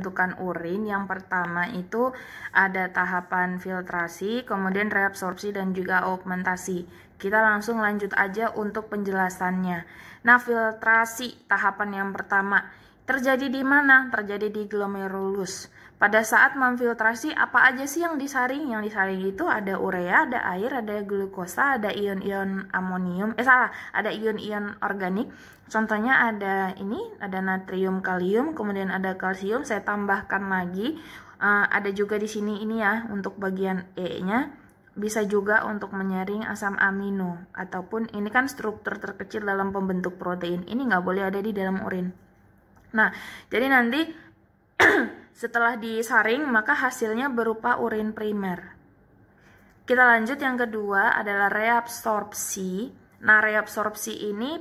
pembentukan urin. Yang pertama itu ada tahapan filtrasi, kemudian reabsorpsi dan juga augmentasi. Kita langsung lanjut aja untuk penjelasannya. Nah, filtrasi tahapan yang pertama terjadi di mana? Terjadi di glomerulus. Pada saat memfiltrasi, apa aja sih yang disaring? Yang disaring itu ada urea, ada air, ada glukosa, ada ion-ion amonium. Ada ion-ion organik. Contohnya ada ada natrium, kalium, kemudian ada kalsium. Saya tambahkan lagi. Ada juga di sini ini ya untuk bagian E-nya. Bisa juga untuk menyaring asam amino. Ataupun ini kan struktur terkecil dalam pembentuk protein. Ini nggak boleh ada di dalam urin. Nah, jadi nanti setelah disaring, maka hasilnya berupa urin primer. Kita lanjut, yang kedua adalah reabsorpsi. Nah, reabsorpsi ini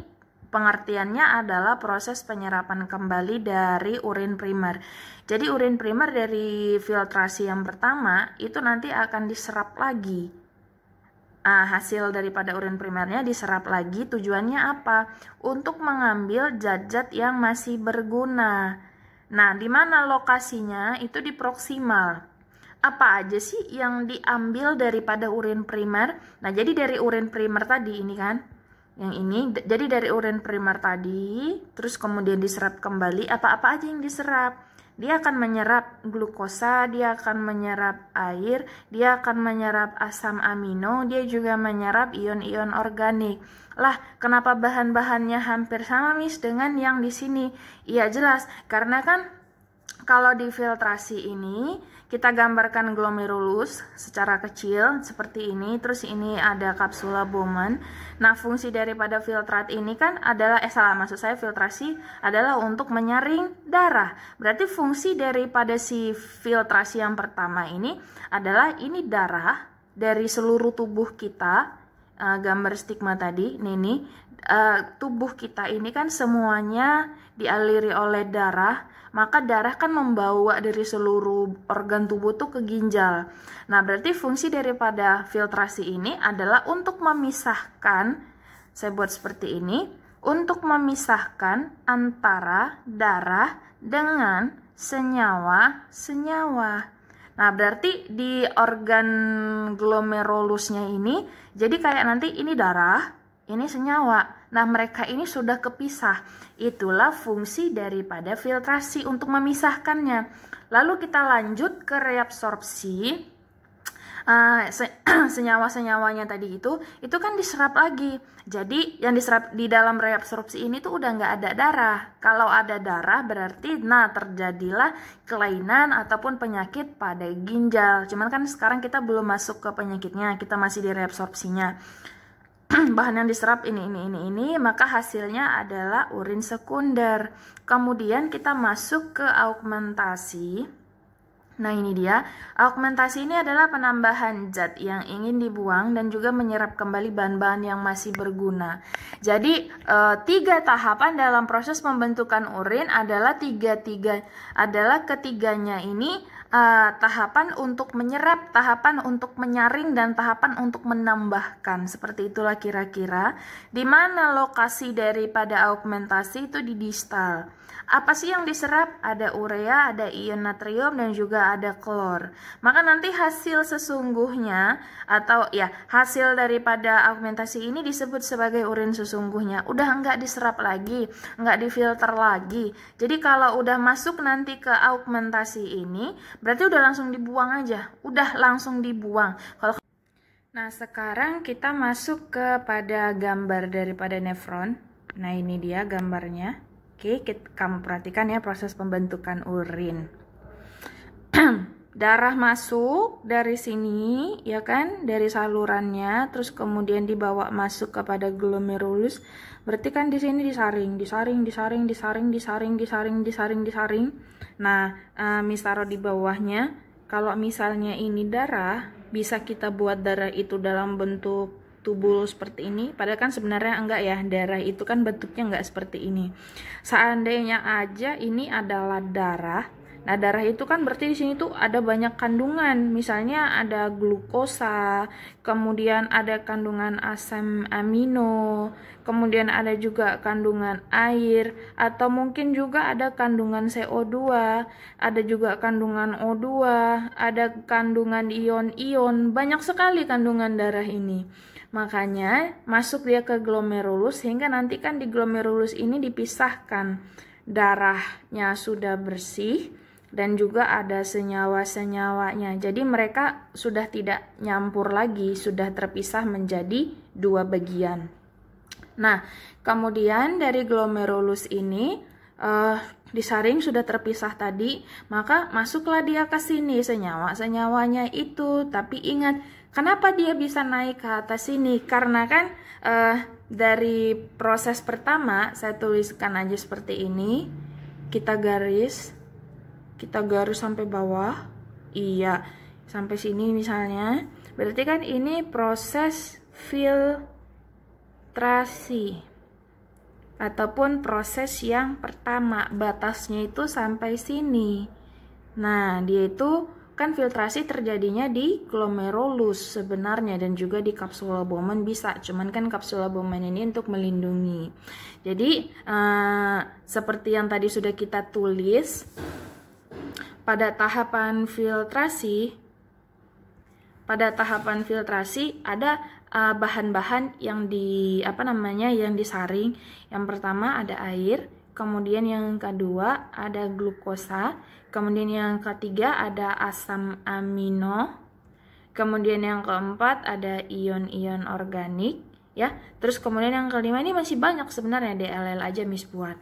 pengertiannya adalah proses penyerapan kembali dari urin primer. Jadi urin primer dari filtrasi yang pertama itu nanti akan diserap lagi. Hasil daripada urin primernya diserap lagi, tujuannya apa? Untuk mengambil zat-zat yang masih berguna. Nah, di mana lokasinya? Itu di proksimal. Apa aja sih yang diambil daripada urin primer? Nah, jadi dari urin primer tadi ini kan, yang ini, jadi dari urin primer tadi, terus kemudian diserap kembali, apa-apa aja yang diserap? Dia akan menyerap glukosa, dia akan menyerap air, dia akan menyerap asam amino, dia juga menyerap ion-ion organik. Lah, kenapa bahan-bahannya hampir sama, Miss, dengan yang di sini? Iya, jelas, karena kan kalau di filtrasi ini kita gambarkan glomerulus secara kecil seperti ini, terus ini ada kapsula Bowman. Nah, fungsi daripada filtrat ini kan adalah maksud saya filtrasi adalah untuk menyaring darah. Berarti fungsi daripada si filtrasi yang pertama ini adalah ini darah dari seluruh tubuh kita. Gambar stigma tadi, tubuh kita ini kan semuanya dialiri oleh darah, maka darah kan membawa dari seluruh organ tubuh tuh ke ginjal. Nah, berarti fungsi daripada filtrasi ini adalah untuk memisahkan, saya buat seperti ini, untuk memisahkan antara darah dengan senyawa-senyawa. Nah, berarti di organ glomerulusnya ini, jadi kayak nanti ini darah, ini senyawa. Nah, mereka ini sudah kepisah. Itulah fungsi daripada filtrasi untuk memisahkannya. Lalu kita lanjut ke reabsorpsi. Senyawa-senyawanya tadi itu kan diserap lagi. Jadi yang diserap di dalam reabsorpsi ini tuh udah nggak ada darah. Kalau ada darah berarti terjadilah kelainan ataupun penyakit pada ginjal. Cuman kan sekarang kita belum masuk ke penyakitnya, kita masih di reabsorpsinya. Bahan yang diserap ini, maka hasilnya adalah urin sekunder. Kemudian kita masuk ke augmentasi. Nah, ini dia. Augmentasi ini adalah penambahan zat yang ingin dibuang dan juga menyerap kembali bahan-bahan yang masih berguna. Jadi, 3 tahapan dalam proses pembentukan urin adalah ketiganya ini tahapan untuk menyerap, tahapan untuk menyaring, dan tahapan untuk menambahkan. Seperti itulah kira-kira. Di mana lokasi daripada augmentasi itu di distal. Apa sih yang diserap? Ada urea, ada ion natrium, dan juga ada klor. Maka nanti hasil sesungguhnya atau ya hasil daripada augmentasi ini disebut sebagai urin sesungguhnya. Udah enggak diserap lagi, enggak difilter lagi. Jadi kalau udah masuk nanti ke augmentasi ini, berarti udah langsung dibuang aja. Udah langsung dibuang. Nah, sekarang kita masuk kepada gambar daripada nefron. Nah, ini dia gambarnya. Oke, kamu perhatikan ya proses pembentukan urin. Darah masuk dari sini, ya kan, dari salurannya, terus kemudian dibawa masuk kepada glomerulus. Berarti kan di sini disaring. Nah, Miss taruh di bawahnya. Kalau misalnya ini darah, bisa kita buat darah itu dalam bentuk tubul seperti ini, padahal kan sebenarnya enggak ya, darah itu kan bentuknya enggak seperti ini. Seandainya aja ini adalah darah Nah, darah itu kan berarti di sini tuh ada banyak kandungan. Misalnya ada glukosa, kemudian ada kandungan asam amino, kemudian ada juga kandungan air, atau mungkin juga ada kandungan CO2, ada juga kandungan O2, ada kandungan ion-ion. Banyak sekali kandungan darah ini. Makanya masuk dia ke glomerulus, sehingga nanti kan di glomerulus ini dipisahkan. Darahnya sudah bersih dan juga ada senyawa-senyawanya. Jadi mereka sudah tidak nyampur lagi, sudah terpisah menjadi dua bagian. Nah, kemudian dari glomerulus ini disaring sudah terpisah tadi, maka masuklah dia ke sini senyawa-senyawanya itu. Tapi ingat, kenapa dia bisa naik ke atas sini? Karena kan dari proses pertama, saya tuliskan aja seperti ini. Kita garis sampai bawah. Iya, sampai sini misalnya. Berarti kan ini proses filtrasi ataupun proses yang pertama, batasnya itu sampai sini. Nah, dia itu kan filtrasi terjadinya di glomerulus sebenarnya, dan juga di capsula Bowman bisa, cuman kan capsula Bowman ini untuk melindungi. Jadi seperti yang tadi sudah kita tulis, pada tahapan filtrasi ada bahan-bahan yang yang disaring. Yang pertama ada air, kemudian yang kedua ada glukosa, kemudian yang ketiga ada asam amino, kemudian yang keempat ada ion-ion organik, ya. Terus kemudian yang kelima, ini masih banyak sebenarnya, DLL aja Miss buat.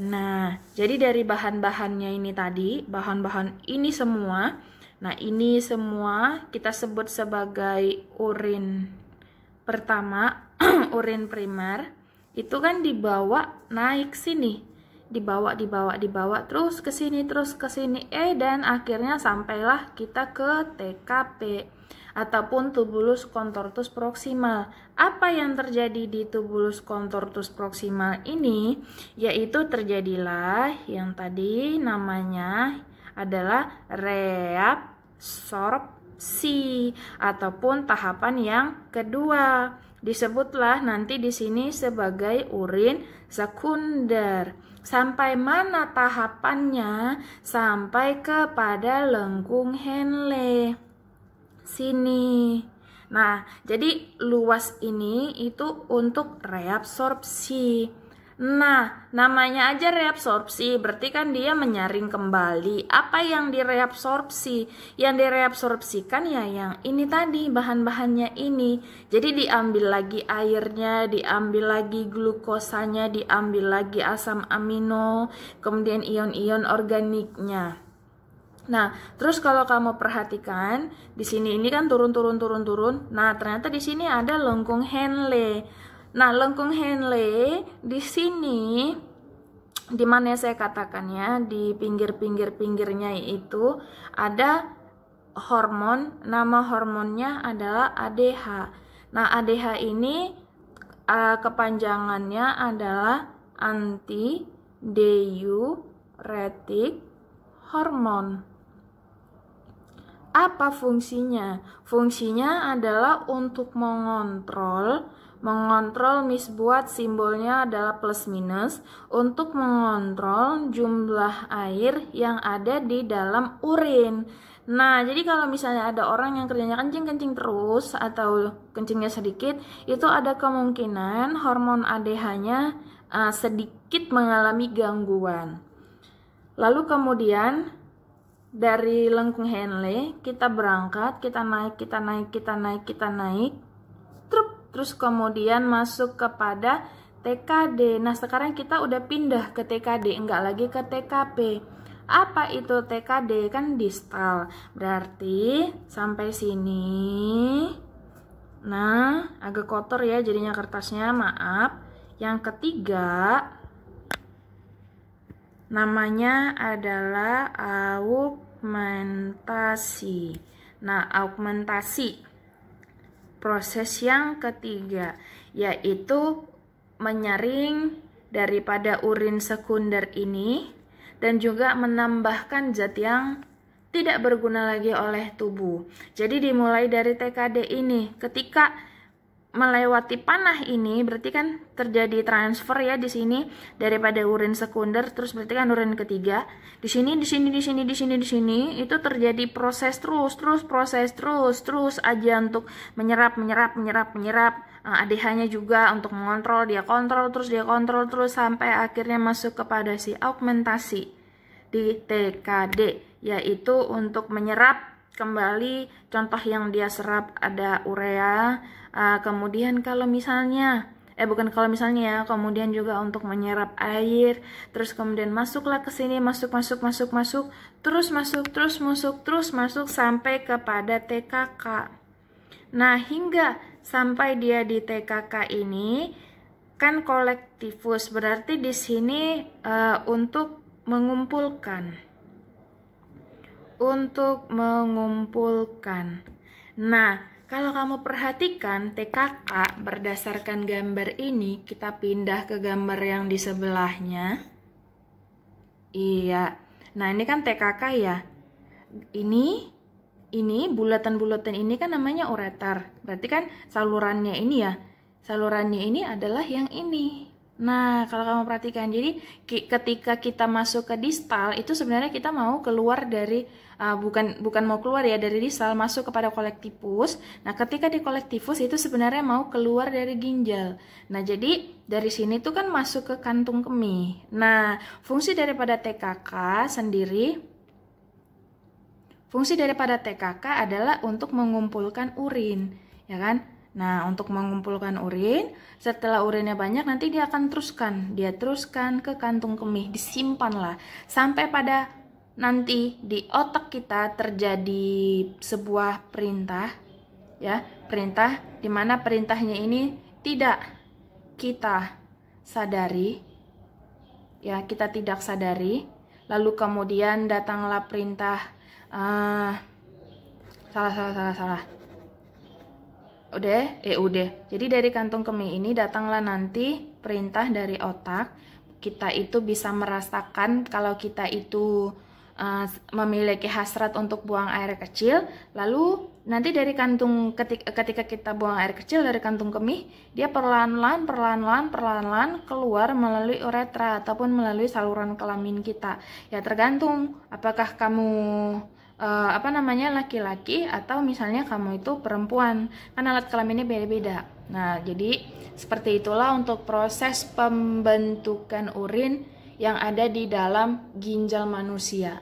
Nah, jadi dari bahan-bahannya ini tadi, bahan-bahan ini semua, nah ini semua kita sebut sebagai urin pertama, urin primer, itu kan dibawa naik sini, dibawa terus ke sini, dan akhirnya sampailah kita ke TKP ataupun tubulus contortus proximal. Apa yang terjadi di tubulus contortus proximal ini? Yaitu terjadilah yang tadi namanya adalah reabsorpsi ataupun tahapan yang kedua. Disebutlah nanti di sini sebagai urin sekunder. Sampai mana tahapannya? Sampai kepada lengkung Henle sini. Nah, jadi luas ini itu untuk reabsorpsi. Nah, namanya aja reabsorpsi, berarti kan dia menyaring kembali. Apa yang direabsorpsi? Yang direabsorpsikan ya yang ini tadi, bahan-bahannya ini. Jadi diambil lagi airnya, diambil lagi glukosanya, diambil lagi asam amino, kemudian ion-ion organiknya. Nah, terus kalau kamu perhatikan di sini ini kan turun. Nah, ternyata di sini ada lengkung Henle. Nah, lengkung Henle di sini, di mana saya katakan ya, di pinggirnya itu ada hormon, nama hormonnya adalah ADH. Nah, ADH ini kepanjangannya adalah anti diuretic hormon. Apa fungsinya? Fungsinya adalah untuk mengontrol Miss buat simbolnya adalah plus minus, untuk mengontrol jumlah air yang ada di dalam urin. Nah, jadi kalau misalnya ada orang yang kerjanya kencing terus atau kencingnya sedikit, itu ada kemungkinan hormon ADH-nya sedikit mengalami gangguan. Lalu kemudian dari lengkung Henle kita berangkat, kita naik, terus kemudian masuk kepada TKD. Nah, sekarang kita udah pindah ke TKD, enggak lagi ke TKP. Apa itu TKD? Kan distal. Berarti sampai sini. Nah, agak kotor ya jadinya kertasnya, maaf. Yang ketiga namanya adalah augmentasi. Nah, augmentasi proses yang ketiga, yaitu menyaring daripada urin sekunder ini, dan juga menambahkan zat yang tidak berguna lagi oleh tubuh. Jadi dimulai dari TKD ini, ketika melewati panah ini berarti kan terjadi transfer ya di sini daripada urin sekunder, terus berarti kan urin ketiga. Di sini itu terjadi proses terus aja untuk menyerap. ADH-nya juga untuk mengontrol, dia kontrol terus sampai akhirnya masuk kepada si augmentasi di TKD, yaitu untuk menyerap kembali. Contoh yang dia serap ada urea, kemudian kemudian juga untuk menyerap air, terus kemudian masuklah ke sini, masuk terus masuk sampai kepada TKK. Nah, hingga sampai dia di TKK ini kan kolektifus, berarti di sini untuk mengumpulkan. Nah, kalau kamu perhatikan TKK berdasarkan gambar ini, kita pindah ke gambar yang di sebelahnya. Iya. Nah, ini kan TKK ya. Ini bulatan-bulatan ini kan namanya ureter. Berarti kan salurannya ini ya. Salurannya ini adalah yang ini. Nah, kalau kamu perhatikan, jadi ketika kita masuk ke distal itu sebenarnya kita mau keluar dari bukan mau keluar ya dari distal, masuk kepada kolektifus. Nah, ketika di kolektifus itu sebenarnya mau keluar dari ginjal. Nah, jadi dari sini tuh kan masuk ke kantung kemih. Nah, fungsi daripada TKK adalah untuk mengumpulkan urin, ya kan? Nah, untuk mengumpulkan urin, setelah urinnya banyak nanti dia akan teruskan ke kantung kemih, disimpanlah sampai pada nanti di otak kita terjadi sebuah perintah, ya, perintah di mana perintahnya ini tidak kita sadari, ya, kita tidak sadari, lalu kemudian datanglah perintah salah. Udah. Jadi dari kantung kemih ini datanglah nanti perintah dari otak. Kita itu bisa merasakan kalau kita itu memiliki hasrat untuk buang air kecil. Lalu nanti dari kantung ketika kita buang air kecil dari kantung kemih, dia perlahan-lahan keluar melalui uretra ataupun melalui saluran kelamin kita. Ya tergantung apakah kamu laki-laki atau misalnya kamu itu perempuan, kan alat kelaminnya beda-beda. Nah, jadi seperti itulah untuk proses pembentukan urin yang ada di dalam ginjal manusia.